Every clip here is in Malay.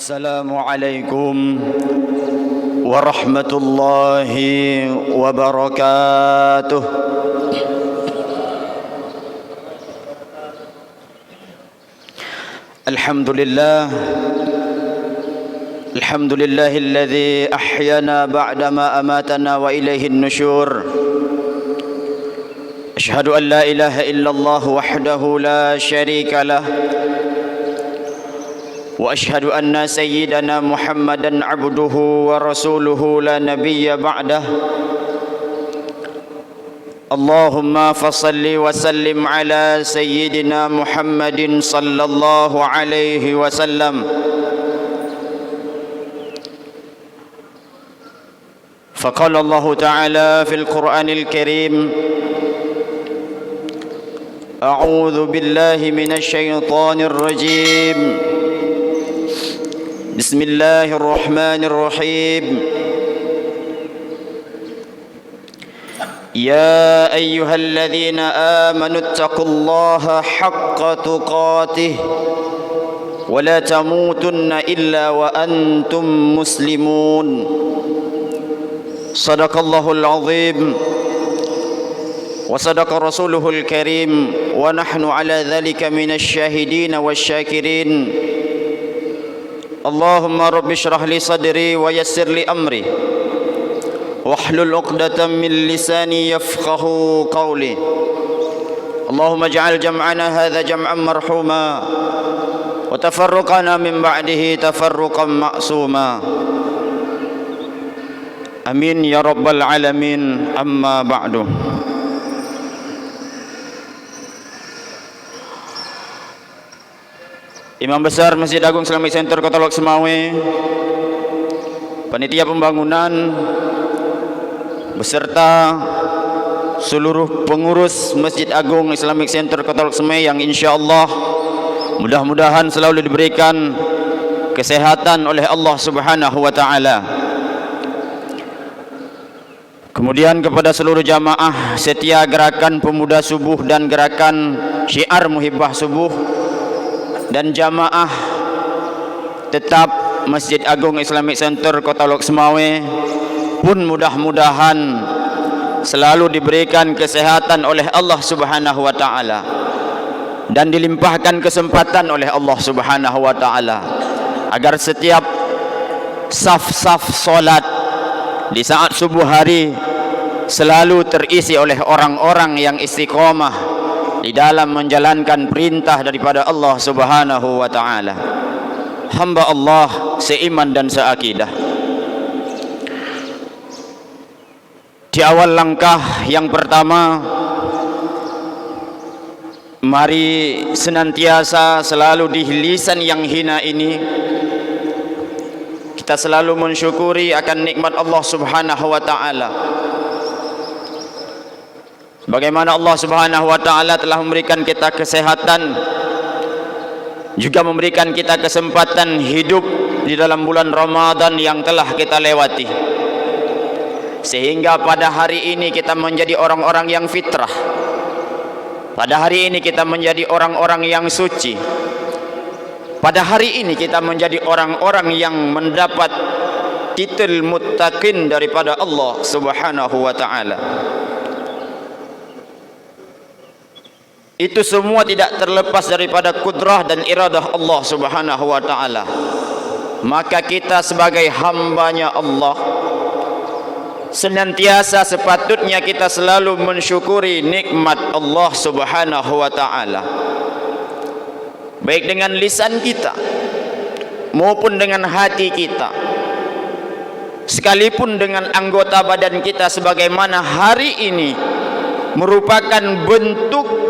Assalamualaikum warahmatullahi wabarakatuh. Alhamdulillahilladzi ahyana ba'dama amatana wa ilaihin nusyur. Asyhadu an la ilaha illallah wahdahu la syarika lah. وأشهد أن سيدنا محمدًا عبده ورسوله لا نبي بعده اللهم فصل وسلم على سيدنا محمد صلى الله عليه وسلم فقال الله تعالى في القرآن الكريم أعوذ بالله من الشيطان الرجيم بسم الله الرحمن الرحيم يا أيها الذين آمنوا اتقوا الله حق تقاته ولا تموتن إلا وأنتم مسلمون صدق الله العظيم وصدق رسوله الكريم ونحن على ذلك من الشاهدين والشاكرين اللهم رب اشرح لي صدري ويسر لي أمري واحلل عقدة من لساني يفقه قولي اللهم اجعل جمعنا هذا جمعا مرحوما وتفرقنا من بعده تفرقا معصوما آمين يا رب العالمين. أما بعد. Imam Besar Masjid Agung Islamic Center Kota Lok Semawe, panitia pembangunan beserta seluruh pengurus Masjid Agung Islamic Center Kota Lok Semawe yang insyaallah mudah-mudahan selalu diberikan kesehatan oleh Allah Subhanahu wa taala. Kemudian kepada seluruh jamaah setia gerakan pemuda subuh dan gerakan syiar muhibbah subuh dan jamaah tetap Masjid Agung Islamic Center Kota Lok Semawe pun mudah-mudahan selalu diberikan kesehatan oleh Allah Subhanahu wa taala dan dilimpahkan kesempatan oleh Allah Subhanahu wa taala agar setiap saf-saf salat di saat subuh hari selalu terisi oleh orang-orang yang istiqomah di dalam menjalankan perintah daripada Allah Subhanahu wa taala. Hamba Allah seiman dan seakidah. Di awal langkah yang pertama, mari senantiasa selalu di lisan yang hina ini kita selalu mensyukuri akan nikmat Allah Subhanahu wa taala. Bagaimana Allah Subhanahu wa taala telah memberikan kita kesehatan, juga memberikan kita kesempatan hidup di dalam bulan Ramadan yang telah kita lewati, sehingga pada hari ini kita menjadi orang-orang yang fitrah. Pada hari ini kita menjadi orang-orang yang suci. Pada hari ini kita menjadi orang-orang yang mendapat titel muttaqin daripada Allah Subhanahu wa taala. Itu semua tidak terlepas daripada kudrah dan iradah Allah Subhanahu wa taala. Maka kita sebagai hambanya Allah senantiasa sepatutnya kita selalu mensyukuri nikmat Allah Subhanahu wa taala, baik dengan lisan kita maupun dengan hati kita, sekalipun dengan anggota badan kita, sebagaimana hari ini merupakan bentuk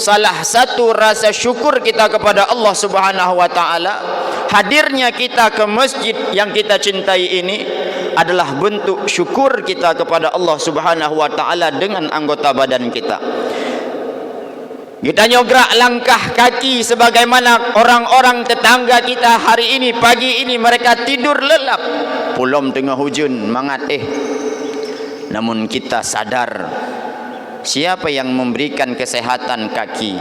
salah satu rasa syukur kita kepada Allah Subhanahu wa taala. Hadirnya kita ke masjid yang kita cintai ini adalah bentuk syukur kita kepada Allah Subhanahu wa taala dengan anggota badan kita. Kita nyograk langkah kaki sebagaimana orang-orang tetangga kita hari ini, pagi ini mereka tidur lelap, belum tengah hujan mangat namun kita sadar siapa yang memberikan kesehatan kaki.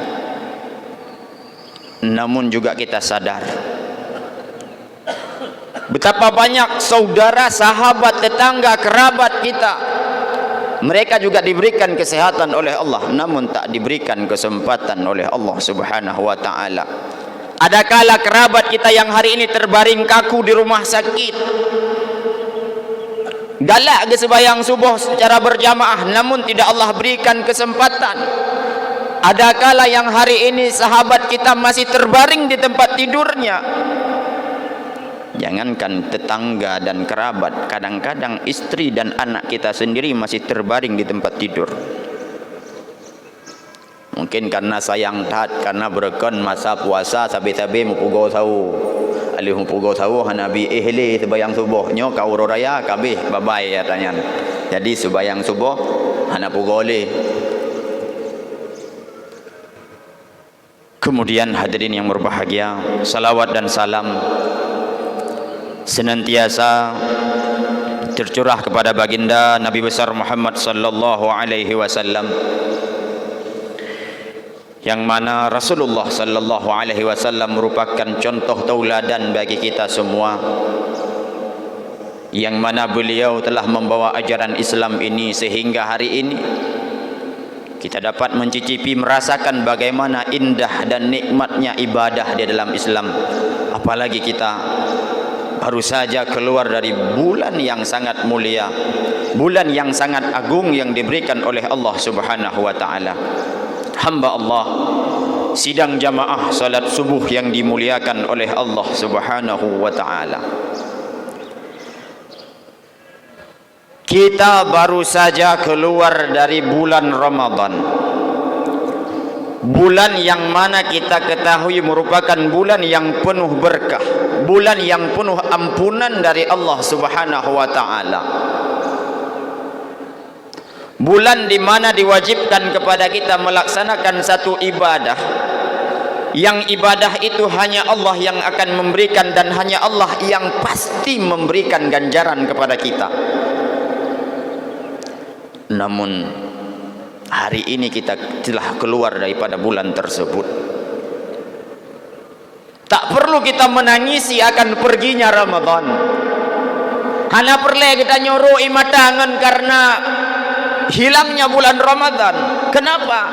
Namun juga kita sadar Betapa banyak saudara, sahabat, tetangga, kerabat kita, mereka juga diberikan kesehatan oleh Allah, namun tak diberikan kesempatan oleh Allah Subhanahu wa taala. Ada kala kerabat kita yang hari ini terbaring kaku di rumah sakit, galak ke sembahyang subuh secara berjamaah, namun tidak Allah berikan kesempatan. Ada kala yang hari ini sahabat kita masih terbaring di tempat tidurnya. Jangankan tetangga dan kerabat, kadang-kadang istri dan anak kita sendiri masih terbaring di tempat tidur. Mungkin karena sayang taat, karena berkon masa puasa sabi-sabi mupugo tahu. Alih mupugo tahu hanabi ihli sembahyang subuh nyo kau raya kabeh bye-bye katanya. Jadi sembahyang subuh hana pugole. Kemudian hadirin yang berbahagia, salawat dan salam senantiasa tercurah kepada baginda Nabi besar Muhammad sallallahu alaihi wasallam, yang mana Rasulullah sallallahu alaihi wasallam merupakan contoh tauladan bagi kita semua, yang mana beliau telah membawa ajaran Islam ini sehingga hari ini kita dapat mencicipi, merasakan bagaimana indah dan nikmatnya ibadah di dalam Islam. Apalagi kita baru saja keluar dari bulan yang sangat mulia, bulan yang sangat agung yang diberikan oleh Allah Subhanahu wa taala. Hamba Allah sidang jamaah salat subuh yang dimuliakan oleh Allah Subhanahu wa taala. Kita baru saja keluar dari bulan Ramadan, bulan yang mana kita ketahui merupakan bulan yang penuh berkah, bulan yang penuh ampunan dari Allah Subhanahu wa taala. Bulan di mana diwajibkan kepada kita melaksanakan satu ibadah, yang ibadah itu hanya Allah yang akan memberikan dan hanya Allah yang pasti memberikan ganjaran kepada kita. Namun hari ini kita telah keluar daripada bulan tersebut. Tak perlu kita menangisi akan perginya Ramadan. Hanya perlu kita nyuruh imatangan karena hilangnya bulan Ramadan. Kenapa?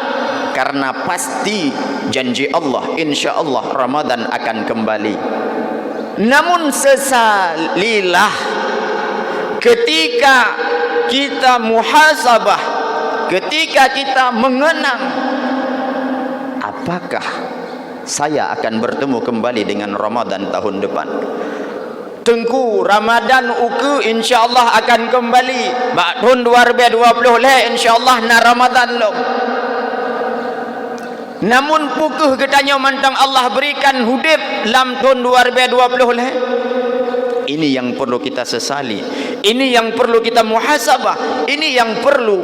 Karena pasti janji Allah, insya Allah Ramadan akan kembali. Namun sesalilah ketika kita muhasabah, ketika kita mengenang, apakah saya akan bertemu kembali dengan Ramadan tahun depan? Tengku Ramadan uku insyaallah akan kembali. Bak tahun 2020 le insyaallah na Ramadan lo. Namun pukuh ketanya mantang Allah berikan hudib lam tahun 2020 le. Ini yang perlu kita sesali. Ini yang perlu kita muhasabah. Ini yang perlu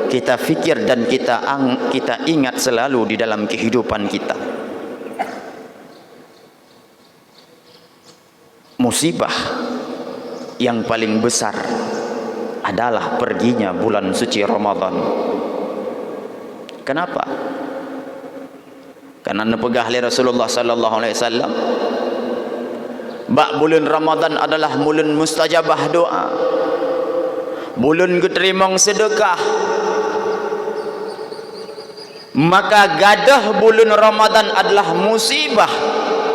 kita fikir dan kita ingat selalu di dalam kehidupan kita. Musibah yang paling besar adalah perginya bulan suci Ramadan. Kenapa? Karena nepegah oleh Rasulullah sallallahu alaihi wasallam, bak bulan Ramadan adalah bulan mustajabah doa, bulan keterimang sedekah. Maka gadah bulan Ramadan adalah musibah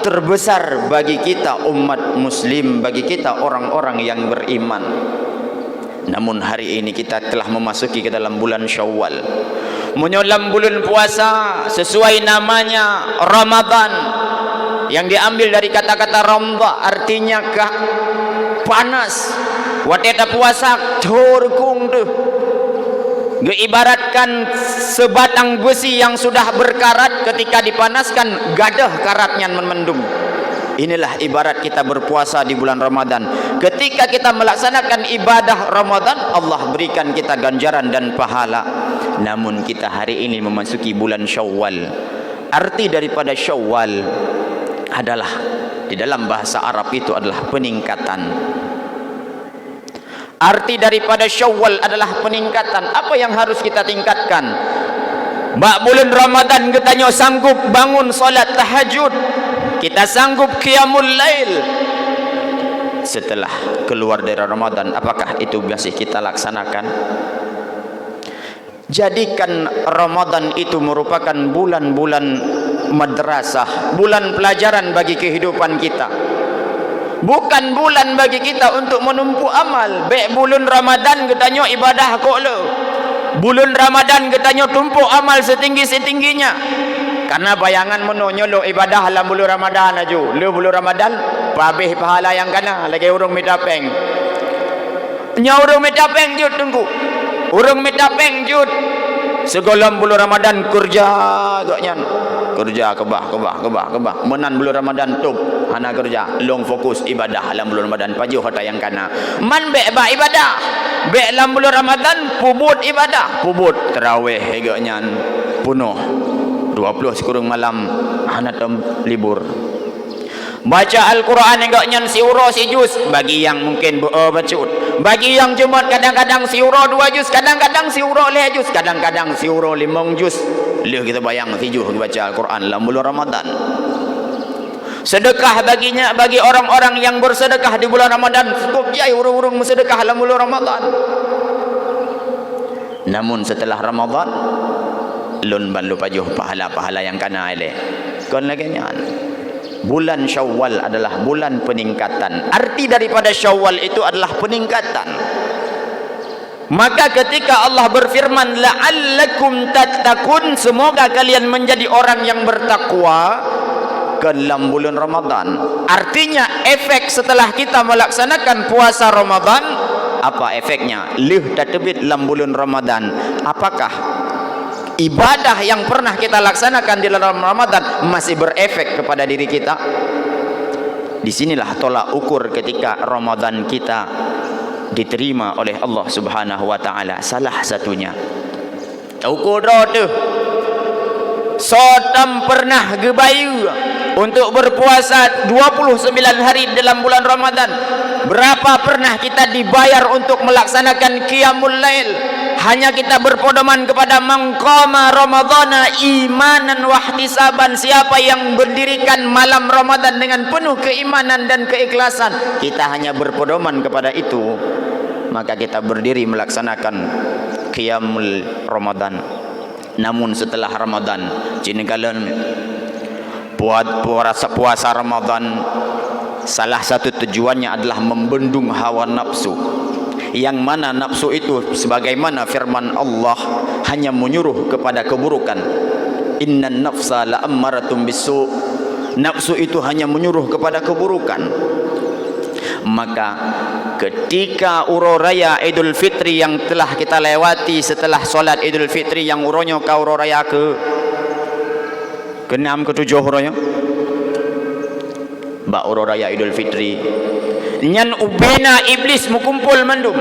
terbesar bagi kita umat muslim, bagi kita orang-orang yang beriman. Namun hari ini kita telah memasuki ke dalam bulan Syawal, menyolam bulan puasa sesuai namanya Ramadan, yang diambil dari kata-kata ramda, artinya panas. Wateta puasa turkung tuh diibaratkan sebatang besi yang sudah berkarat, ketika dipanaskan gadah karatnya memendung. Inilah ibarat kita berpuasa di bulan Ramadan. Ketika kita melaksanakan ibadah Ramadan, Allah berikan kita ganjaran dan pahala. Namun kita hari ini memasuki bulan Syawal. Arti daripada Syawal adalah, di dalam bahasa Arab itu adalah peningkatan. Arti daripada Syawal adalah peningkatan. Apa yang harus kita tingkatkan? Bak bulan Ramadan kita sanggup bangun solat tahajud, kita sanggup qiyamul lail, setelah keluar dari Ramadan, apakah itu masih kita laksanakan? Jadikan Ramadan itu merupakan bulan-bulan madrasah, bulan pelajaran bagi kehidupan kita, bukan bulan bagi kita untuk menumpuk amal. Baik bulan Ramadan katanya ibadah kok lo, bulan Ramadan katanya tumpuk amal setinggi-setingginya. Karena bayangan menonyo lo ibadah dalam bulan Ramadan aja, lo bulan Ramadan habis pahala yang kana lagi urung mitapeng, nya urung mitapeng jut, tunggu urung mitapeng jut, segolam bulan Ramadan kerja agaknya, kerja kebah menan bulan Ramadan tup hana kerja, long fokus ibadah dalam bulan Ramadan paju hata yang kana man be ba ibadah be dalam bulan Ramadan pubut ibadah, pubut tarawih agaknya penuh 20 sekurang malam hana tem libur, baca Al-Quran agaknya siuro si juz bagi yang mungkin bacut, bagi yang Jumat kadang-kadang siuro 2 juz, kadang-kadang siuro 5 juz, kadang-kadang siuro 5 juz. Lih kita bayang 7 baca Al-Quran dalam bulan Ramadan. Sedekah baginya, bagi orang-orang yang bersedekah di bulan Ramadan cukup jai urung-urung bersedekah dalam bulan Ramadan. Namun setelah Ramadan lun ban lupa juh pahala-pahala yang kana ele. Kon lagi nyan. Bulan Syawal adalah bulan peningkatan. Arti daripada Syawal itu adalah peningkatan. Maka ketika Allah berfirman la'allakum tattaqun, semoga kalian menjadi orang yang bertakwa ke dalam bulan Ramadan. Artinya efek setelah kita melaksanakan puasa Ramadan, apa efeknya? Lih tatbit dalam bulan Ramadan. Apakah ibadah yang pernah kita laksanakan di dalam Ramadan masih berefek kepada diri kita? Disinilah tolak ukur ketika Ramadan kita diterima oleh Allah Subhanahu wa taala. Salah satunya ukur tu sotam pernah gebayu untuk berpuasa 29 hari dalam bulan Ramadan. Berapa pernah kita dibayar untuk melaksanakan qiyamul lail? Hanya kita berpedoman kepada mangqama ramadhana imanan wahtisaban. Siapa yang berdirikan malam Ramadan dengan penuh keimanan dan keikhlasan, kita hanya berpedoman kepada itu, maka kita berdiri melaksanakan qiyamul Ramadan. Namun setelah Ramadan, jinekalan puasa Ramadan, salah satu tujuannya adalah membendung hawa nafsu, yang mana nafsu itu sebagaimana firman Allah hanya menyuruh kepada keburukan. Innan nafsa la'ammaratun bisu, nafsu itu hanya menyuruh kepada keburukan. Maka ketika uro raya Idul Fitri yang telah kita lewati setelah solat Idul Fitri, yang uronya ka uro raya ke-6 ke-7 uronya ba uro raya Idul Fitri, nyan ubena iblis mukumpul mandum.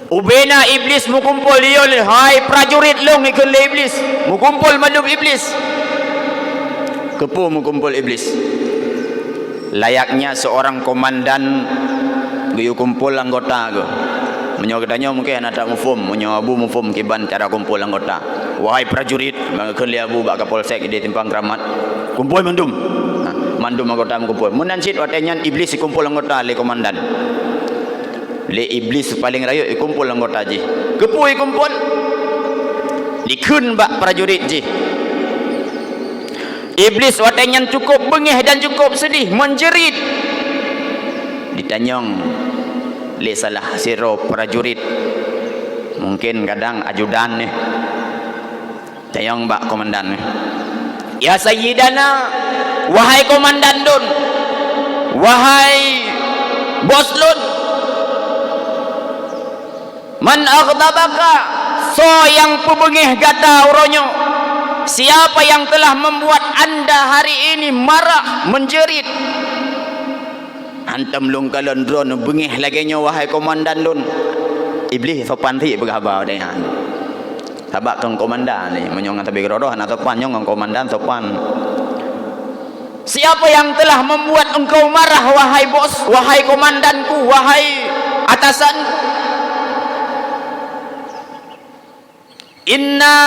Ubena iblis mukumpul liol, hai prajurit long ikut le iblis mukumpul mandum iblis, kepu mukumpul iblis. Layaknya seorang komandan guyu kumpul anggota go menyogedanya mungkin ada mufum menyobu mufum kiban cara kumpul anggota. Wahai prajurit mangkeun li abu bak kapolsek di timpang kramat kumpul mandum. Mandum anggota kumpul menansit watenya iblis kumpul anggota le komandan, le iblis paling rayo kumpul anggota ji kepui kumpul dikeun bak prajurit ji. Iblis watenya cukup bengih dan cukup sedih menjerit. Ditanyong le salah siro prajurit, mungkin kadang ajudan nih tanyong bak komandan nih, ya sayyidana, wahai komandan dun, wahai bos lun, man aghdabaka, so yang pebengih gata uronyo, siapa yang telah membuat anda hari ini marah menjerit? Antam lung kalon drone bengih lagi nya wahai komandan lun. Iblis sopan ti bergabar dengan sabak kang komandan ni menyong tabi gerodoh atau pan nyong komandan sopan. Siapa yang telah membuat engkau marah wahai bos, wahai komandanku, wahai atasanku? Inna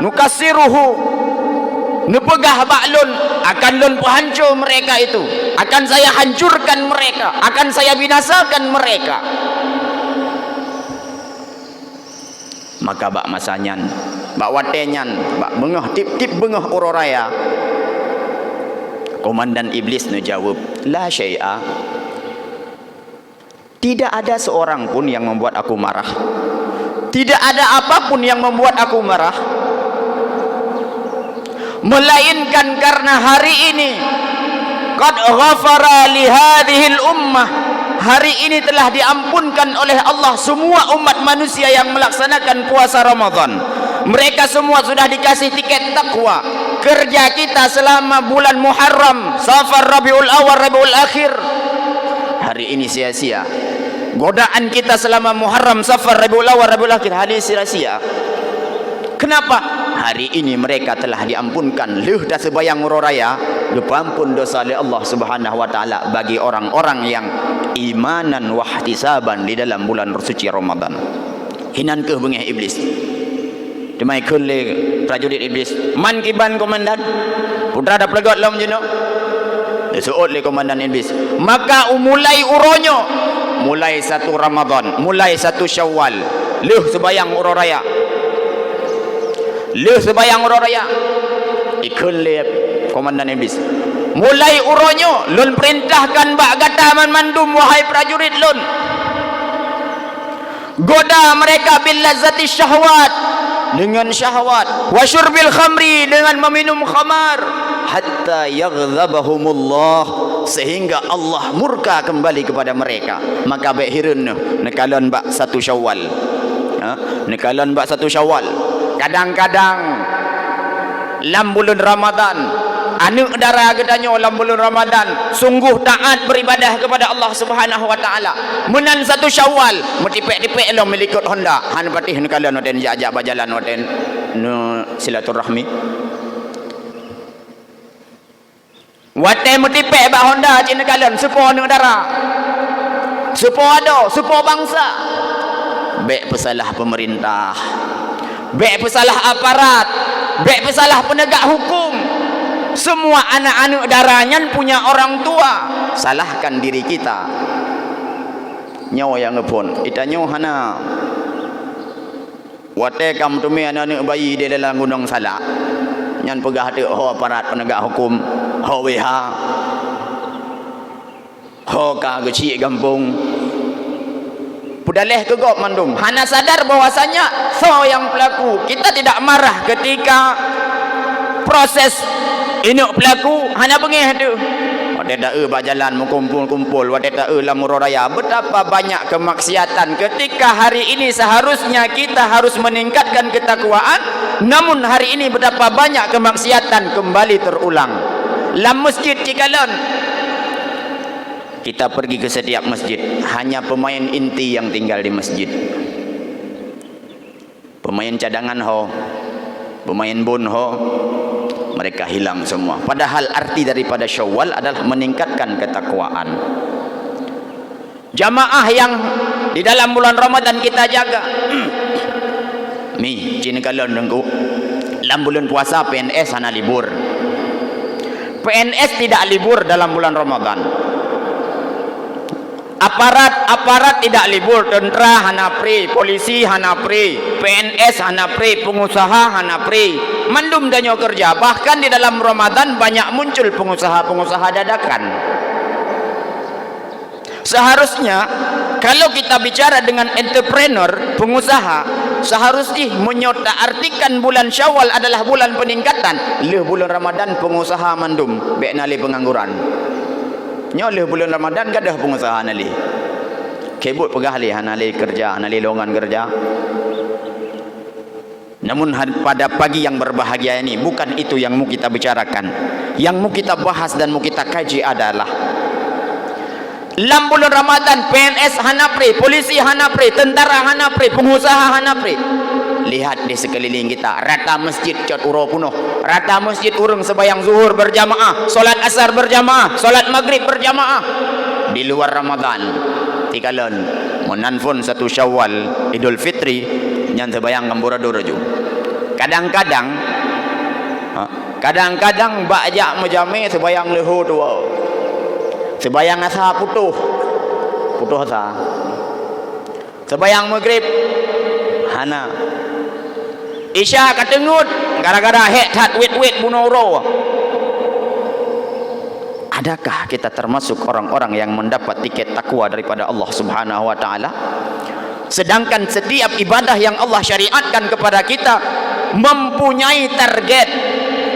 nukassiruhu nepegah baklun, akan lun hancur mereka itu, akan saya hancurkan mereka, akan saya binasakan mereka. Maka bak masanyan, bak watenyan, bak bengah tip-tip bengah uroraya. Komandan iblis nu jawab, la syai'a. Tidak ada seorang pun yang membuat aku marah. Tidak ada apapun yang membuat aku marah, melainkan karena hari ini qad ghafara li hadhil ummah, hari ini telah diampunkan oleh Allah semua umat manusia yang melaksanakan puasa Ramadan. Mereka semua sudah dikasih tiket takwa. Kerja kita selama bulan Muharram, Safar, Rabiul Awal, Rabiul Akhir, hari ini sia-sia. Godaan kita selama Muharram, Safar, Rabiul Awal, Rabiul Akhir, hari ini sia-sia. Kenapa? Hari ini mereka telah diampunkan leuh dah sebayang raya, diampun dosa oleh Allah Subhanahu wa taala bagi orang-orang yang imanan wa ihtisaban di dalam bulan suci Ramadan. Hinan ke bengeh iblis. Demai kele prajurit iblis. Man kiban komandan. Putra ada pelegot lam jeno. Suot le komandan iblis. Maka mulai uronyo, mulai 1 Ramadan, mulai 1 Syawal, leuh sebayang raya. Leuh sebayang raya. Ikul le komandan iblis. Mulai uronyo, lun perintahkan bak gata mandum wahai prajurit lun. Goda mereka bil lazati syahwat, dengan syahwat, wa syurbil khamri, dengan meminum khamar, hatta yaghdhabahumullah, sehingga Allah murka kembali kepada mereka. Maka baik hirun nekalan bak 1 Syawal. Nekalan bak 1 Syawal. Kadang-kadang lam bulan Ramadan, anu dara gedanyo lam bulan Ramadan sungguh taat beribadah kepada Allah Subhanahu wa taala. Menan 1 Syawal metipek-tipek lo melikut Honda han patih nekalan noten jajak bajalan noten nu silaturahmi. Wate metipek ba Honda cin nekalan supo nu dara. Supo ado, supo bangsa. Bek pesalah pemerintah. Bek pesalah aparat, bek pesalah penegak hukum. Semua anak-anak daranyan punya orang tua. Salahkan diri kita. Nyawa yang ngepon ita nyawa hana wate kam tumi anak-anak bayi di dalam gunung salak nyan pegah tu ho aparat penegak hukum, ho WH, ho ka kecil kampung pudaleh kegop mandum. Hana sadar bahwasanya so yang pelaku. Kita tidak marah ketika proses ini pelaku hana bengeh tu. Wate dak bajalan mengumpul-kumpul, wate dak lam raya. Betapa banyak kemaksiatan ketika hari ini seharusnya kita harus meningkatkan ketakwaan, namun hari ini betapa banyak kemaksiatan kembali terulang. Lam masjid cikalon, kita pergi ke setiap masjid, hanya pemain inti yang tinggal di masjid. Pemain cadangan ho, pemain bun ho, mereka hilang semua. Padahal arti daripada Syawal adalah meningkatkan ketakwaan. Jamaah yang di dalam bulan Ramadan kita jaga. Mi, cina kalon dengku. Dalam bulan puasa PNS hana libur. PNS tidak libur dalam bulan Ramadan. Aparat tidak libur, tentera hana pri, polisi hana pri, PNS hana pri, pengusaha hana pri. Mandum danyo kerja. Bahkan di dalam Ramadan banyak muncul pengusaha-pengusaha dadakan. Seharusnya kalau kita bicara dengan entrepreneur, pengusaha, seharusnya menyota artikan bulan Syawal adalah bulan peningkatan. Leh bulan Ramadan pengusaha mandum bek nali pengangguran. Nyoleh bulan Ramadan gadah pengusaha nali. Kebut pegah li hanali kerja, hanali longan kerja. Namun pada pagi yang berbahagia ini bukan itu yang mau kita bicarakan. Yang mau kita bahas dan mau kita kaji adalah dalam bulan Ramadan PNS hanapri, polisi hanapri, tentara hanapri, pengusaha hanapri. Lihat di sekeliling kita, rata masjid cat uro punuh, rata masjid urung sebayang zuhur berjamaah, solat asar berjamaah, solat maghrib berjamaah. Di luar Ramadan tikalon menanfun 1 Syawal Idul Fitri nyan sebayang amburadul raju. Kadang-kadang Kadang-kadang ba'jak menjamik sebayang lehu tu. Sebayang asar putuh asar. Sebayang maghrib hana. Isya katengut gara-gara hek tat wit-wit bunuh roh. Adakah kita termasuk orang-orang yang mendapat tiket takwa daripada Allah Subhanahu wa taala? Sedangkan setiap ibadah yang Allah syariatkan kepada kita mempunyai target.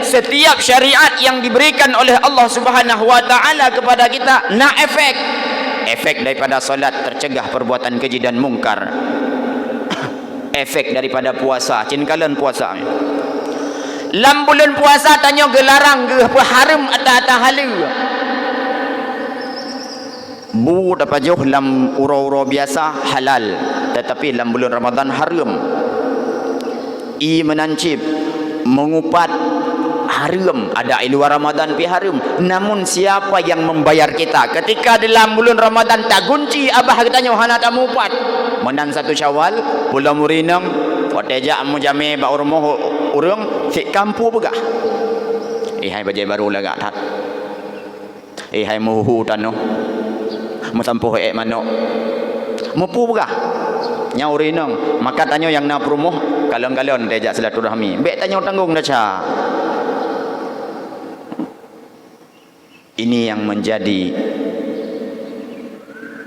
Setiap syariat yang diberikan oleh Allah Subhanahu wa taala kepada kita nak efek daripada solat tercegah perbuatan keji dan mungkar. Efek daripada puasa, cinkalan puasa. Lam bulan puasa tanya gelarang ke haram atau halal. Bu dapat jauh lam ura-ura biasa halal, tetapi lam bulan Ramadan haram. I menancip mengupat haram, ada di luar Ramadan pi haram. Namun siapa yang membayar kita ketika dalam bulan Ramadan tak gunci abah katanya hana tak mupat menang 1 Syawal pula murinang potejak mujame ba urmoh urang si kampu begah hai bajai baru lagak tat hai muhu tano musampuh manok mupu begah nyaurinang maka tanya yang na promoh kalon-kalon tejak silaturahmi bek tanya tanggung dah ca. Ini yang menjadi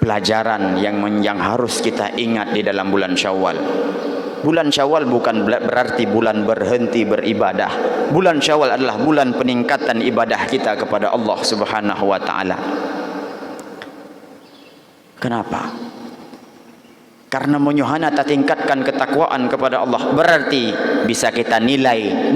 pelajaran yang harus kita ingat di dalam bulan Syawal. Bulan Syawal bukan berarti bulan berhenti beribadah. Bulan Syawal adalah bulan peningkatan ibadah kita kepada Allah Subhanahu wa taala. Kenapa? Karena menyuhana tak tingkatkan ketakwaan kepada Allah, berarti bisa kita nilai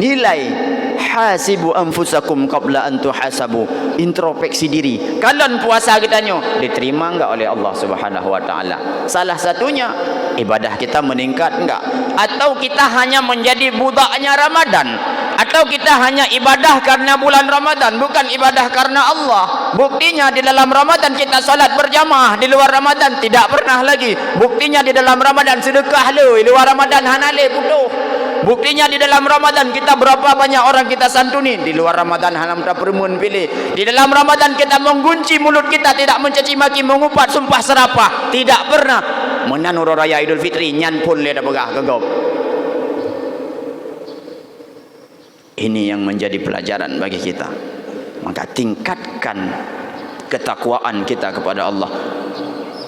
hasibu anfusakum qabla an tuhasabu, introspeksi diri. Kalau puasa kita diterima enggak oleh Allah Subhanahu wa taala? Salah satunya ibadah kita meningkat enggak? Atau kita hanya menjadi budaknya Ramadan? Atau kita hanya ibadah karena bulan Ramadan, bukan ibadah karena Allah? Buktinya di dalam Ramadan kita salat berjamaah, di luar Ramadan tidak pernah lagi. Buktinya di dalam Ramadan sedekah le, di luar Ramadan hanale putuh. Buktinya di dalam Ramadan kita berapa banyak orang kita santuni, di luar Ramadan hanam tak permun pilih. Di dalam Ramadan kita menggunci mulut kita, tidak mencaci maki, mengupat, sumpah serapah, tidak pernah. Menan uro raya Idul Fitri nyan pun le dah begah gegop. Ini yang menjadi pelajaran bagi kita. Maka tingkatkan ketakwaan kita kepada Allah.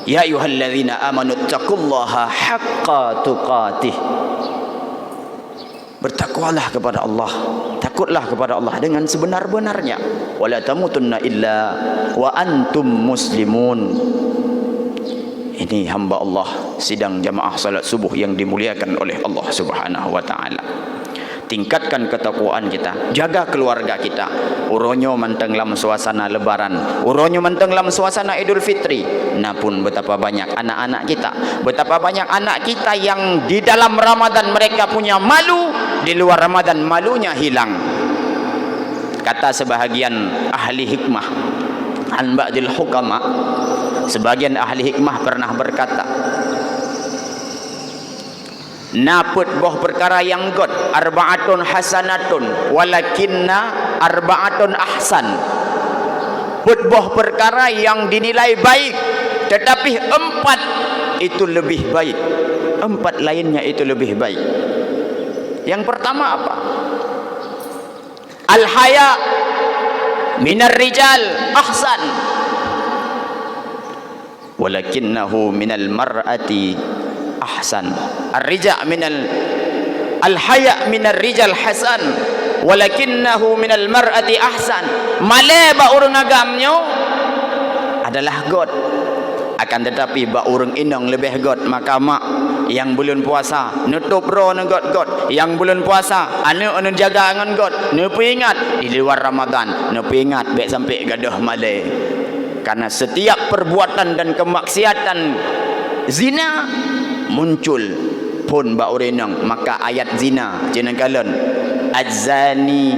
Ya ayyuhalladzina amanu taqullaha haqqa tuqatih. Bertakwalah kepada Allah, takutlah kepada Allah dengan sebenar-benarnya. Wala tamutunna illa wa antum muslimun. Ini hamba Allah sidang jamaah salat subuh yang dimuliakan oleh Allah Subhanahu wa taala. Tingkatkan ketakwaan kita, jaga keluarga kita. Uronyo manteng dalam suasana lebaran, uronyo manteng dalam suasana Idul Fitri. Napun betapa banyak anak-anak kita, betapa banyak anak kita yang di dalam Ramadan mereka punya malu, di luar Ramadan malunya hilang. Kata sebahagian ahli hikmah, an ba'dil hukama, sebagian ahli hikmah pernah berkata, naput boh perkara yang god arba'atun hasanatun walakinna arba'atun ahsan. Put boh perkara yang dinilai baik, tetapi 4 itu lebih baik, 4 lainnya itu lebih baik. Yang pertama apa? Al-haya minar rijal ahsan walakinnahu minal mar'ati ahsan. Ar-rija' minal al-haya' minar rijal hasan walakinnahu minal mar'ati ahsan. Male ba urang agamnyo adalah god, akan tetapi ba urang inong lebih god. Maka mak yang bulan puasa nutup ro ne god, yang bulan puasa anu jaga angan god, ne ingat di luar Ramadan, ne ingat baik sampai gadah male. Karena setiap perbuatan dan kemaksiatan zina muncul pun ba urenang, maka ayat zina jeneng kalon az-zani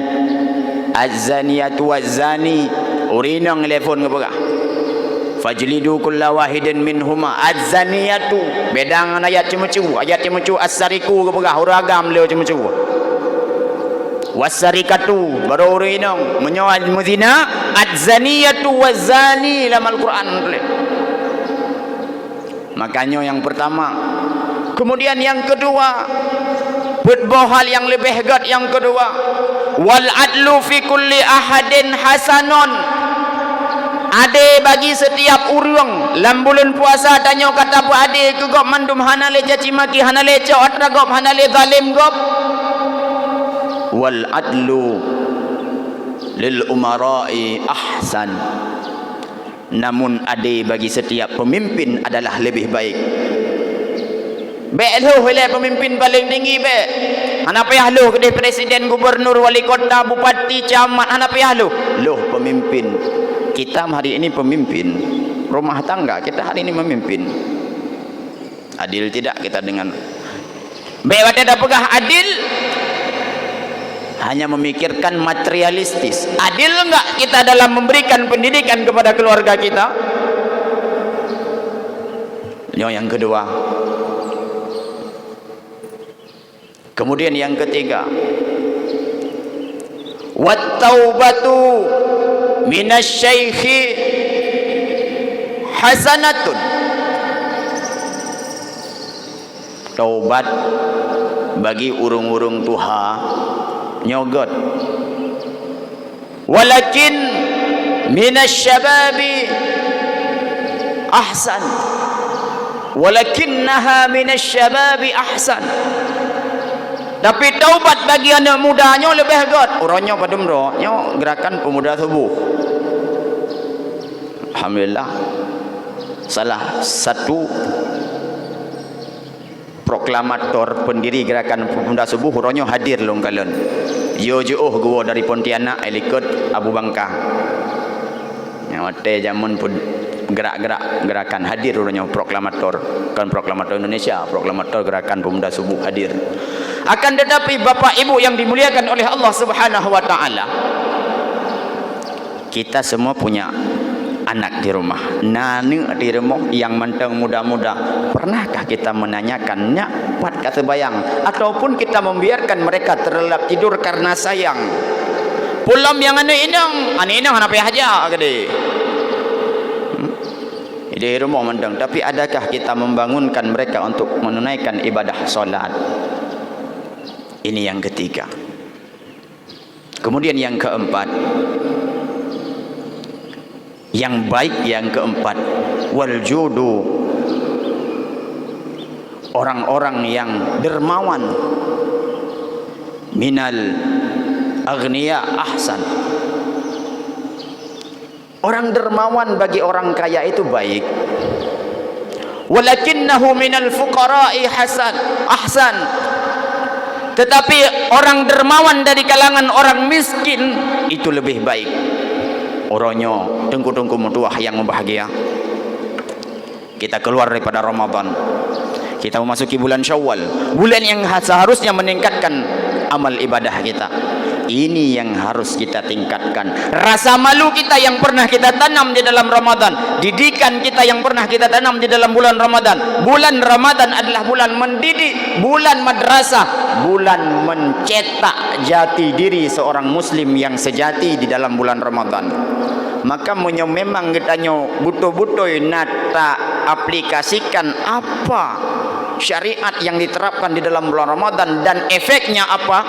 az-zaniyatu waz-zani urenang telefon ngapa fajlidu kulla wahidin minhuma az-zaniyatu bedang ayat cemucu as-sariku ngapa uragam le cemucu wasarikatu baru orang inang menyoal muzina adzaniyatu wazani dalam Al-Quran. Makanya yang pertama. Kemudian yang kedua, hal yang lebih hebat yang kedua, wal adlu fi kulli ahadin hasanun. Ade bagi setiap urang lam bulan puasa tanya kata bu ade ke gop mandum hanale caci maki hanale cot gop hanale zalim gop. Wal adlu lil umara'i ahsan. Namun ade bagi setiap pemimpin adalah lebih baik. Baik lu oleh pemimpin paling tinggi baik. Hana payah lu kedai presiden, gubernur, wali kota, bupati, camat, hana payah lu. Lu pemimpin. Kita hari ini pemimpin rumah tangga, kita hari ini memimpin. Adil tidak kita dengan baik ada pegah adil? Hanya memikirkan materialistis. Adil enggak kita dalam memberikan pendidikan kepada keluarga kita? Yang kedua. Kemudian yang ketiga, wat taubatu minasyaikhi hasanatun. Taubat bagi urung-urung tuha nyogot. Walakin minasyababi ahsan. Walakinnaha minasyababi ahsan. Tapi taubat bagi anak mudanya lebih hebat. Orangnya pada mudanya gerakan pemuda subuh. Alhamdulillah. Salah satu proklamator pendiri gerakan pemuda subuh orangnya hadir long kalian. Yo jauh gua dari Pontianak ikut Abu Bangka. Yang ada zaman pun gerak-gerak gerakan hadir orangnya proklamator, kan proklamator Indonesia, proklamator gerakan pemuda subuh hadir. Akan tetapi bapak ibu yang dimuliakan oleh Allah Subhanahu wa taala, kita semua punya anak di rumah, nani di rumah yang menteng muda-muda. Pernahkah kita menanyakannya buat kata bayang, ataupun kita membiarkan mereka terlelap tidur karena sayang? Pulam yang anak-inang anak payah aja gede. Di rumah menteng, tapi adakah kita membangunkan mereka untuk menunaikan ibadah solat? Ini yang ketiga. Kemudian yang keempat, yang baik yang keempat, wal judu, orang-orang yang dermawan, minal aghniya ahsan. Orang dermawan bagi orang kaya itu baik. Walakinnahu minal fuqara'i ahsan. Tetapi orang dermawan dari kalangan orang miskin itu lebih baik. Orangnya tengku-tengku mutuah yang membahagia. Kita keluar daripada Ramadan, kita memasuki bulan Syawal, bulan yang seharusnya meningkatkan amal ibadah kita. Ini yang harus kita tingkatkan. Rasa malu kita yang pernah kita tanam di dalam Ramadan, didikan kita yang pernah kita tanam di dalam bulan Ramadan. Bulan Ramadan adalah bulan mendidik, bulan madrasah, bulan mencetak jati diri seorang muslim yang sejati di dalam bulan Ramadan. Maka memang kitanya butuh-butuh nata aplikasikan apa syariat yang diterapkan di dalam bulan Ramadan dan efeknya apa.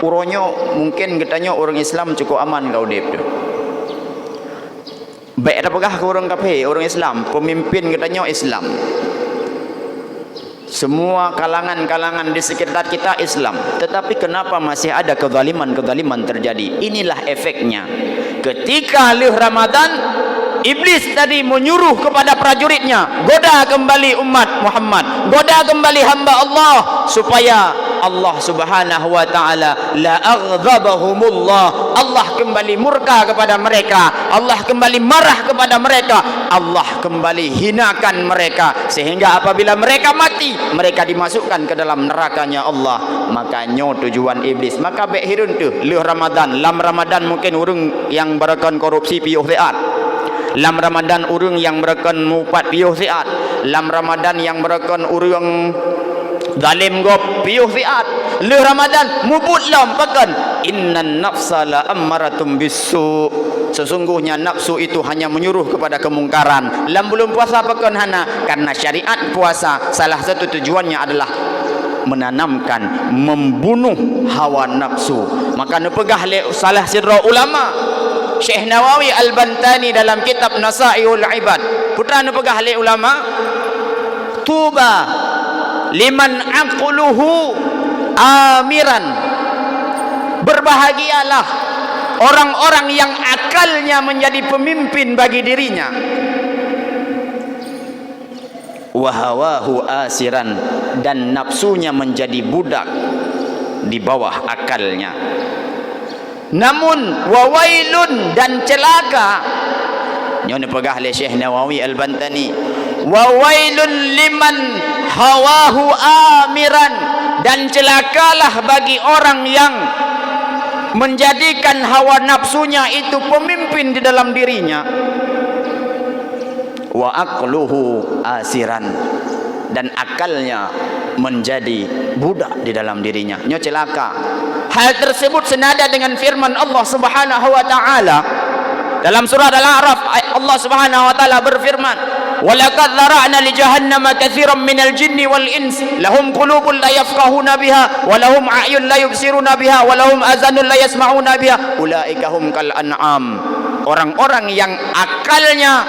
Uronyo mungkin kitanya orang Islam cukup aman kau dep tu. Baik apakah ke orang kafir, orang Islam, pemimpin kitanya Islam. Semua kalangan-kalangan di sekitar kita Islam, tetapi kenapa masih ada kezaliman-kezaliman terjadi? Inilah efeknya. Ketika lih Ramadan, iblis tadi menyuruh kepada prajuritnya, goda kembali umat Muhammad, goda kembali hamba Allah, supaya Allah Subhanahu wa taala la aghdabahumullah, Allah kembali murka kepada mereka, Allah kembali marah kepada mereka, Allah kembali hinakan mereka, sehingga apabila mereka mati, mereka dimasukkan ke dalam nerakanya Allah. Makanya tujuan iblis. Maka baik hirun tu lih Ramadan, lam Ramadan mungkin urang yang berakan korupsi piuh siat, lam Ramadan urang yang berakan mupat piuh siat, lam Ramadan yang berakan urang zalim gop piuh fiat. Le Ramadan mubut lam pakan innan nafsa la ammaratum bisu. Sesungguhnya nafsu itu hanya menyuruh kepada kemungkaran. Lam belum puasa pakon hana, karena syariat puasa salah satu tujuannya adalah menanamkan, membunuh hawa nafsu. Maka nepegah le salah sirra ulama Syekh Nawawi Al-Bantani dalam kitab Nasaiul Ibad, putra nepegah le ulama, tuba liman aqluhu amiran, berbahagialah orang-orang yang akalnya menjadi pemimpin bagi dirinya, wahawahu asiran, dan nafsunya menjadi budak di bawah akalnya. Namun wawailun, dan celaka, ini pegah oleh Syekh Nawawi Al-Bantani, wawailun liman hawahu amiran, dan celakalah bagi orang yang menjadikan hawa nafsunya itu pemimpin di dalam dirinya, wa aqluhu asiran, dan akalnya menjadi budak di dalam dirinya. Nyo celaka. Hal tersebut senada dengan firman Allah Subhanahu wa taala dalam surah Al-A'raf. Allah Subhanahu wa taala berfirman, walaqad zara'na li jahannama katsiran minal jinni wal ins lahum qulubun la yafqahuna biha wa lahum a'yun la yubsiruna biha wa lahum azanun la yasma'una biha ulaika hum kal an'am. Orang-orang yang akalnya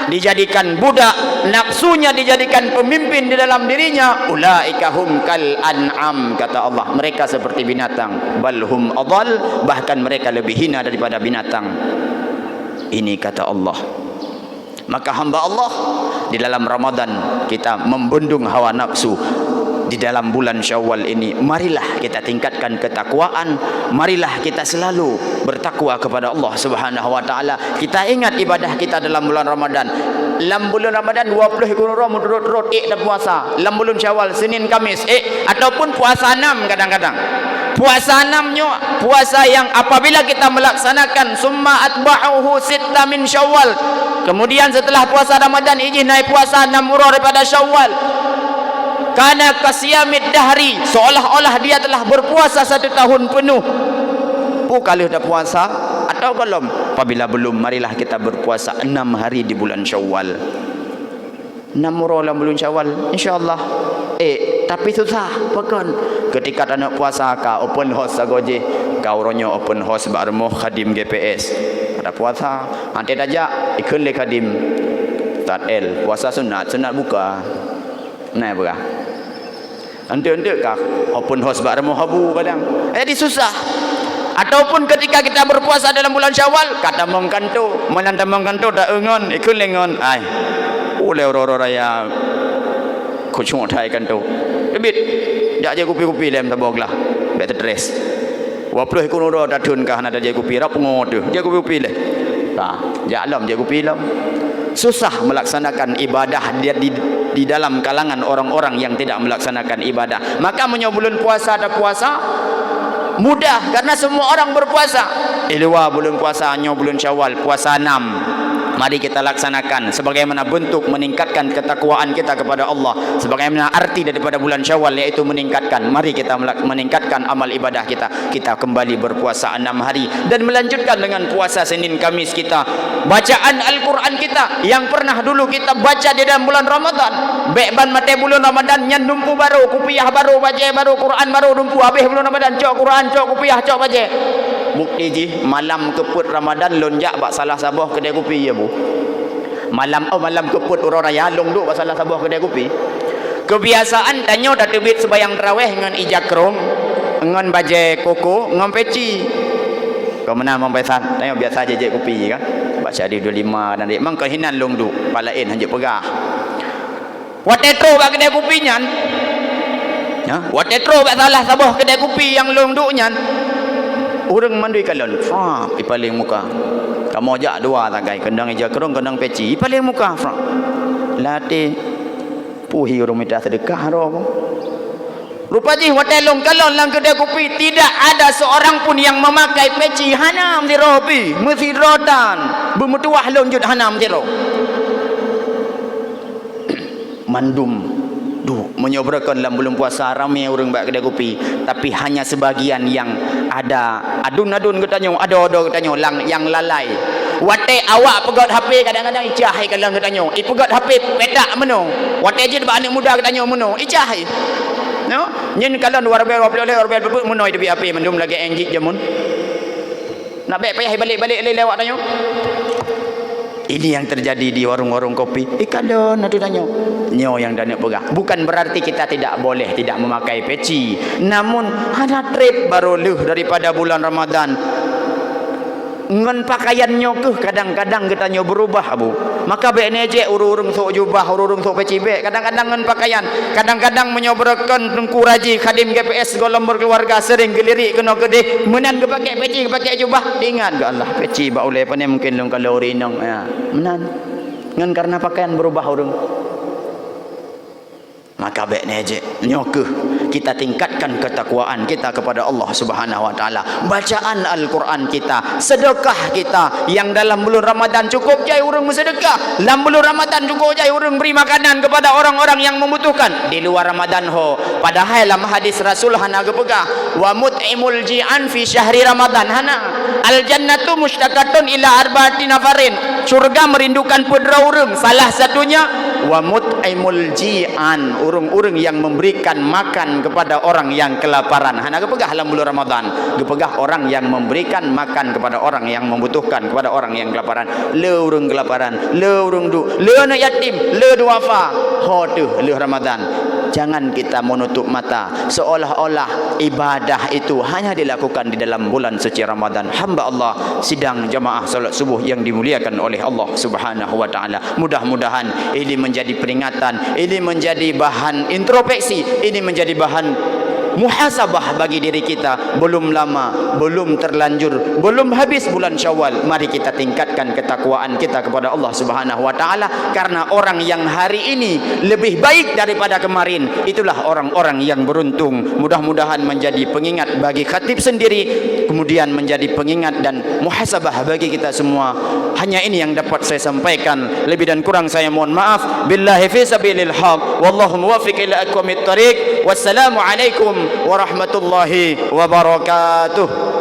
dijadikan budak, nafsunya dijadikan pemimpin di dalam dirinya, ulaika hum kal an'am, kata Allah, mereka seperti binatang, balhum adall, bahkan mereka lebih hina daripada binatang. Ini kata Allah. Maka hamba Allah, di dalam Ramadan kita membendung hawa nafsu. Di dalam bulan Syawal ini, marilah kita tingkatkan ketakwaan, marilah kita selalu bertakwa kepada Allah Subhanahu wa taala. Kita ingat ibadah kita dalam bulan Ramadan. Dalam bulan Ramadan 20 guru turut-turut dah puasa. Dalam bulan Syawal Senin Kamis ataupun puasa 6 kadang-kadang. Puasa 6-nya puasa yang apabila kita melaksanakan summa atba'uhu sitta min Syawal. Kemudian setelah puasa Ramadan ini naik puasa 6 murah daripada Syawal. Karena kasiyamid dahri, seolah-olah dia telah berpuasa 1 tahun penuh. Kalau dah puasa atau belum? Apabila belum, marilah kita berpuasa 6 hari di bulan Syawal. 6 dalam bulan Syawal, insya-Allah. Tapi susah, bukan? Ketika tak nak puasa ka open house sagoje, kau ronyo open house barmo khadim GPS. Ada puasa, ante dajak ikun le khadim. Tat el puasa sunat buka. Nah berah. Ante-ante kah open house barmo habu kadang. Jadi susah. Ataupun ketika kita berpuasa dalam bulan Syawal, kata mengkanto, menantam mengkanto tak engon, ikun lengon. Ai. Oleh orang-orang raya kucung thai kanto. Debit. Jak je kupi-kupi lem taboglah. Bet dress. 20 ikun ro datun kah ada je kupi rap ngod tu. Je kupi-kupi le. Nah, jak lam je kupi lam. Susah melaksanakan ibadah dia di dalam kalangan orang-orang yang tidak melaksanakan ibadah. Maka bulan puasa ada puasa mudah karena semua orang berpuasa. Luar bulan puasa hanya bulan Syawal, puasa 6. Mari kita laksanakan sebagaimana bentuk meningkatkan ketakwaan kita kepada Allah, sebagaimana arti daripada bulan Syawal yaitu meningkatkan. Mari kita meningkatkan amal ibadah kita. Kita kembali berpuasa 6 hari dan melanjutkan dengan puasa Senin Kamis kita. Bacaan Al-Quran kita yang pernah dulu kita baca di dalam bulan Ramadan. Bekban mate bulan Ramadan nyan dumpu baru, kupiah baru, baca baru, Quran baru dumpu. Habis bulan Ramadan cok Quran, cok kupiah, cok baca. Bukti ji malam keput Ramadan lonjak bak salah sabah kedai kopi ya bu. Malam keput orang raya long duk bak salah sabah kedai kopi. Kebiasaan danyo dah terbit sebayang tarawih dengan ijak krong, dengan baje koko, dengan peci. Kau mana mempesan? Danyo biasa je kopi kan. Baca di 25 dan memang kehinan long duk, palain hanya pegah. Watetro bak kedai kopi nyan. Ya, watetro bak salah sabah kedai kopi yang long duk nyan. Orang mandui kalon, ipaling muka. Kamu ajak dua tagai, kendang ija kerong, kendang peci, ipaling muka. Latih, puhi orang minta sedekah roh. Rupanya hotel long kalon lang kedai kopi tidak ada seorang pun yang memakai peci. Hanam di ropi, mesti rotan. Bermutuah long jud hanam di roh. Mandum. Menyobrakan dalam bulan puasa ramai orang buat kedai kopi, tapi hanya sebagian yang ada adun-adun katanya, ada katanya lang yang lalai. Wate awak pegot HP kadang-kadang icah kalau katanya. Pegot HP petak meno. Wate je anak muda katanya meno. Icah. No? Nyen kalau luar biasa meno itu HP mendum lagi enggik jamun. Nak baik payah balik-balik lewat tanya. Ini yang terjadi di warung-warung kopi. Kalau nak tanya, nyo yang dah nak pegang. Bukan berarti kita tidak boleh tidak memakai peci. Namun ada trip baru daripada bulan Ramadan. Ngan pakaiannya ke kadang-kadang katanya berubah bu. Maka baik ni je urung sok jubah, urung sok peci baik. Kadang-kadang ngan pakaian, kadang-kadang menyobrakan tengku raji khadim GPS golong berkeluarga sering gelirik kena kedih menan ke pakai peci ke pakai jubah. Ingat ke Allah peci ba oleh pane mungkin long kalau rinong ya. Menan. Ngan karena pakaian berubah urung. Maka baik ni je nyoke kita tingkatkan ketakwaan kita kepada Allah Subhanahu wa taala. Bacaan Al-Quran kita, sedekah kita yang dalam bulan Ramadan cukup jai urang bersedekah. Dalam bulan Ramadan cukup jai urang beri makanan kepada orang-orang yang membutuhkan. Di luar Ramadan ho, padahal dalam hadis Rasul hana gepegah wa mut'imul ji'an fi syahri Ramadan hana. Al jannatu mushtaqatun ila arba'ati nafarin. Surga merindukan putra urang. Salah satunya wa mut'imul ji'an, urang-urang yang memberikan makan kepada orang yang kelaparan. Hana gepegah dalam bulan Ramadan. Gepegah orang yang memberikan makan kepada orang yang membutuhkan, kepada orang yang kelaparan. Le urang kelaparan, le urang du, le anak yatim, le duafa. Ho tu le Ramadan. Jangan kita menutup mata seolah-olah ibadah itu hanya dilakukan di dalam bulan suci Ramadan. Hamba Allah sidang jamaah salat subuh yang dimuliakan oleh Allah Subhanahu wa taala. Mudah-mudahan ini menjadi peringatan, ini menjadi bahan introspeksi, ini menjadi bahan muhasabah bagi diri kita. Belum lama, belum terlanjur, belum habis bulan Syawal. Mari kita tingkatkan ketakwaan kita kepada Allah Subhanahu wa taala, karena orang yang hari ini lebih baik daripada kemarin, itulah orang-orang yang beruntung. Mudah-mudahan menjadi pengingat bagi khatib sendiri, kemudian menjadi pengingat dan muhasabah bagi kita semua. Hanya ini yang dapat saya sampaikan. Lebih dan kurang saya mohon maaf. Billahi fi sabilil haq, wallahu muwaffiq ila aqwamit thariq. Wassalamu alaikum warahmatullahi wabarakatuh.